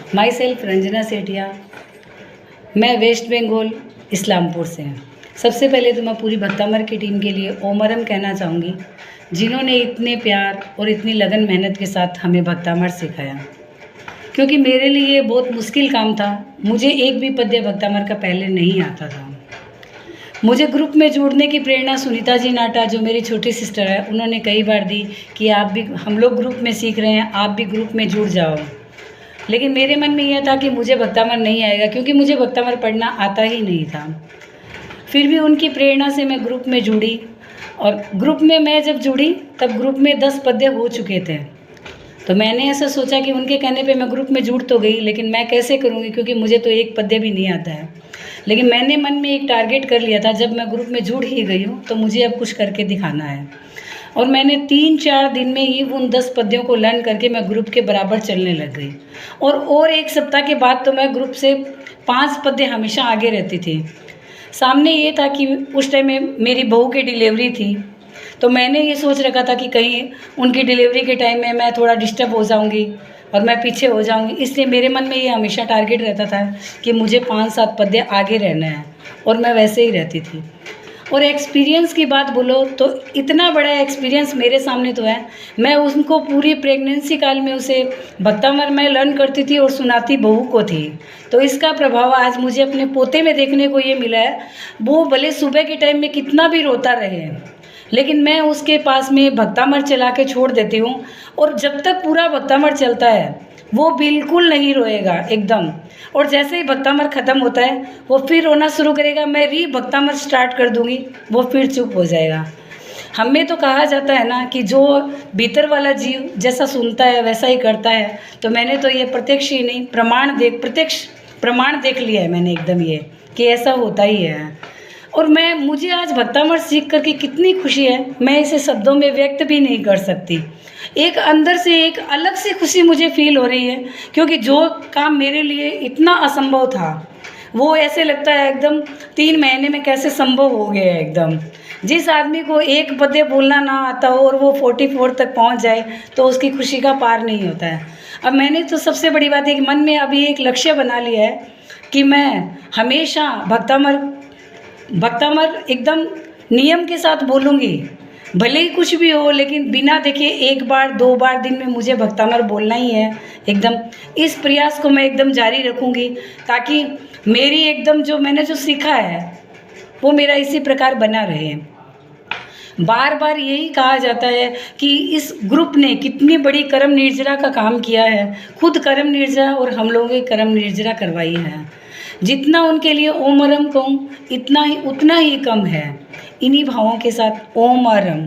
My self Ranjana Sethia. मैं waste Bengal Islampur से हूँ। सबसे पहले तो मैं पूरी भक्तामर की टीम के लिए ओमरम कहना चाहूँगी, जिन्होंने इतने प्यार और इतनी लगन मेहनत के साथ हमें भक्तामर सिखाया, क्योंकि मेरे लिए ये बहुत मुश्किल काम था। मुझे एक भी पद्य भक्तामर का पहले नहीं आता था। मुझे ग्रुप में जुड़ने की प्रेरणा सुनीता जी नाटा, जो मेरी छोटी सिस्टर है, उन्होंने कई बार दी कि आप भी, हम लोग ग्रुप में सीख रहे हैं, आप भी ग्रुप में जुड़ जाओ। लेकिन मेरे मन में यह था कि मुझे भक्तामर नहीं आएगा, क्योंकि मुझे भक्तामर पढ़ना आता ही नहीं था। फिर भी उनकी प्रेरणा से मैं ग्रुप में जुड़ी, और ग्रुप में मैं जब जुड़ी तब ग्रुप में 10 पद्य हो चुके थे। तो मैंने ऐसा सोचा कि उनके कहने पे मैं ग्रुप में जुड़ तो गई, लेकिन मैं कैसे करूँगी, क्योंकि मुझे तो एक पद्य भी नहीं आता है। लेकिन मैंने मन में एक टारगेट कर लिया था, जब मैं ग्रुप में जुड़ ही गई हूँ तो मुझे अब कुछ करके दिखाना है। और मैंने 3-4 दिन में ही उन 10 पद्यों को लर्न करके मैं ग्रुप के बराबर चलने लग गई। और 1 सप्ताह के बाद तो मैं ग्रुप से 5 पद्य हमेशा आगे रहती थी। सामने ये था कि उस टाइम में मेरी बहू की डिलीवरी थी, तो मैंने ये सोच रखा था कि कहीं उनकी डिलीवरी के टाइम में मैं थोड़ा डिस्टर्ब हो जाऊंगी और मैं पीछे हो जाऊंगी। इसलिए मेरे मन में ये हमेशा टारगेट रहता था कि मुझे 5-7 पद्य आगे रहना है, और मैं वैसे ही रहती थी। और एक्सपीरियंस की बात बोलो तो इतना बड़ा एक्सपीरियंस मेरे सामने तो है। मैं उनको पूरी प्रेगनेंसी काल में उसे भक्तामर में लर्न करती थी और सुनाती बहू को थी। तो इसका प्रभाव आज मुझे अपने पोते में देखने को ये मिला है। वो भले सुबह के टाइम में कितना भी रोता रहे, लेकिन मैं उसके पास में भक्तामर चला के छोड़ देती हूँ, और जब तक पूरा भक्तामर चलता है वो बिल्कुल नहीं रोएगा एकदम। और जैसे ही भक्तामर ख़त्म होता है वो फिर रोना शुरू करेगा, मैं भक्तामर स्टार्ट कर दूँगी, वो फिर चुप हो जाएगा। हमें तो कहा जाता है ना कि जो भीतर वाला जीव जैसा सुनता है वैसा ही करता है। तो मैंने तो ये प्रत्यक्ष ही नहीं, प्रत्यक्ष प्रमाण देख लिया है मैंने एकदम, ये कि ऐसा होता ही है। और मुझे आज भक्तामर सीख करके कितनी खुशी है, मैं इसे शब्दों में व्यक्त भी नहीं कर सकती। एक अंदर से एक अलग सी खुशी मुझे फील हो रही है, क्योंकि जो काम मेरे लिए इतना असंभव था वो ऐसे लगता है एकदम 3 महीने में कैसे संभव हो गया है एकदम। जिस आदमी को एक पद्य बोलना ना आता हो और वो 44 तक पहुंच जाए तो उसकी खुशी का पार नहीं होता है। अब मैंने तो सबसे बड़ी बात है कि मन में अभी एक लक्ष्य बना लिया है कि मैं हमेशा भक्तामर एकदम नियम के साथ बोलूँगी, भले ही कुछ भी हो, लेकिन बिना देखे 1 बार 2 बार दिन में मुझे भक्तामर बोलना ही है एकदम। इस प्रयास को मैं एकदम जारी रखूँगी, ताकि मेरी एकदम मैंने जो सीखा है वो मेरा इसी प्रकार बना रहे। बार बार यही कहा जाता है कि इस ग्रुप ने कितनी बड़ी कर्म निर्जरा का काम किया है, खुद कर्म निर्जरा और हम लोगों की कर्म निर्जरा करवाई है। जितना उनके लिए ओमरम कहूँ उतना ही कम है। इन्हीं भावों के साथ ओमरम।